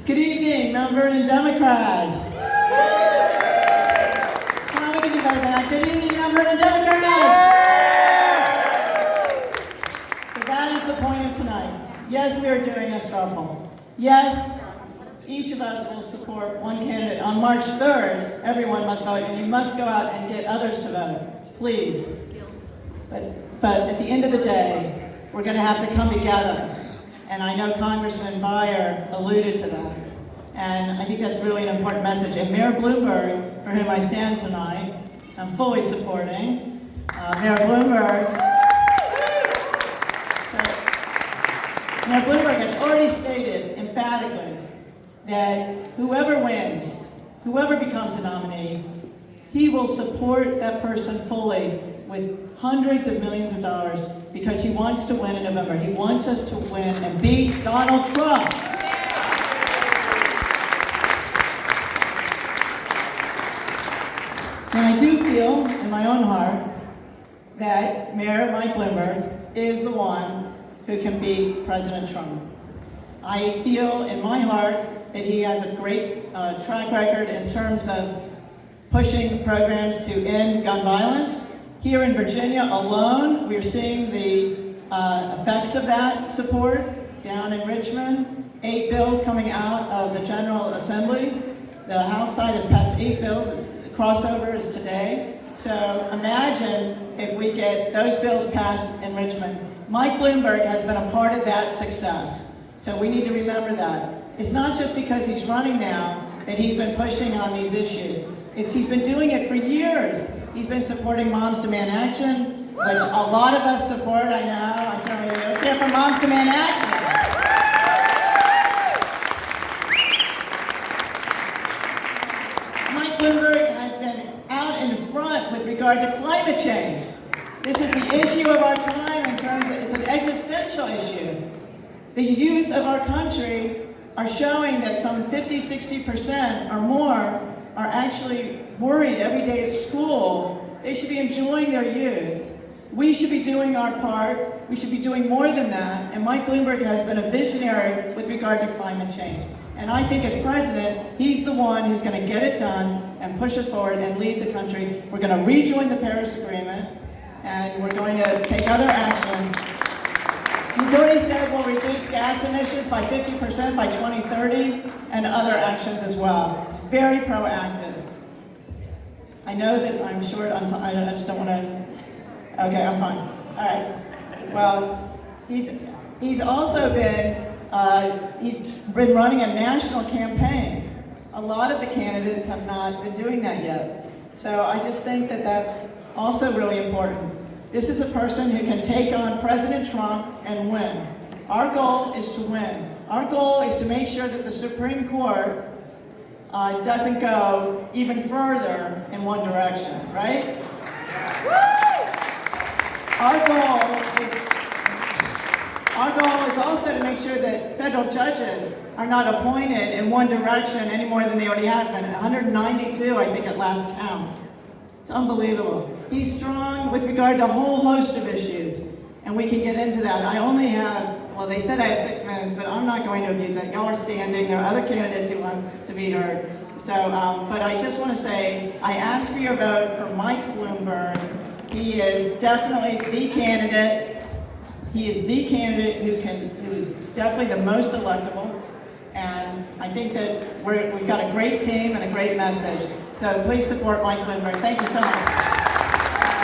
Good evening, Mount Vernon Democrats. Come on, we can do better than that. Good evening, Mount Vernon Democrats. So that is the point of tonight. Yes, we are doing a straw poll. Yes, each of us will support one candidate. On March 3rd, everyone must vote, and you must go out and get others to vote, please. But at the end of the day, we're going to have to come together. And I know Congressman Beyer alluded to that. And I think that's really an important message. And Mayor Bloomberg, for whom I stand tonight, I'm fully supporting. Mayor Bloomberg. So, Mayor Bloomberg has already stated emphatically that whoever wins, whoever becomes a nominee, he will support that person fully with hundreds of millions of dollars because he wants to win in November. He wants us to win and beat Donald Trump. And I do feel in my own heart that Mayor Mike Bloomberg is the one who can beat President Trump. I feel in my heart that he has a great track record in terms of pushing programs to end gun violence. Here in Virginia alone, we're seeing the effects of that support down in Richmond. 8 bills coming out of the General Assembly. The House side has passed 8 bills. Crossover is today. So imagine if we get those bills passed in Richmond. Mike Bloomberg has been a part of that success. So we need to remember that. It's not just because he's running now that he's been pushing on these issues. He's been doing it for years. He's been supporting Moms Demand Action, which a lot of us support, I know. I certainly do. Let's hear from Moms Demand Action. Mike Bloomberg has been out in front with regard to climate change. This is the issue of our time in terms of, it's an existential issue. The youth of our country are showing that some 50-60% or more are actually worried every day at school. They should be enjoying their youth. We should be doing our part. We should be doing more than that. And Mike Bloomberg has been a visionary with regard to climate change. And I think as president, he's the one who's going to get it done and push us forward and lead the country. We're going to rejoin the Paris Agreement, and we're going to take other actions. He's already said we'll reduce gas emissions by 50% by 2030 and other actions as well. It's very proactive. I know that I'm short on time. I just don't want to. Okay, I'm fine. All right. Well, he's also been running a national campaign. A lot of the candidates have not been doing that yet. So I just think that that's also really important. This is a person who can take on President Trump and win. Our goal is to win. Our goal is to make sure that the Supreme Court doesn't go even further in one direction, right? Our goal is also to make sure that federal judges are not appointed in one direction any more than they already have been. 192, I think, at last count. It's unbelievable. He's strong with regard to a whole host of issues, and we can get into that. I only have, well, they said I have 6 minutes, but I'm not going to abuse that. Y'all are standing. There are other candidates who want to be heard. So, but I just want to say, I ask for your vote for Mike Bloomberg. He is definitely the candidate. He is the candidate who is definitely the most electable. And I think that we've got a great team and a great message. So please support Mike Bloomberg. Thank you so much.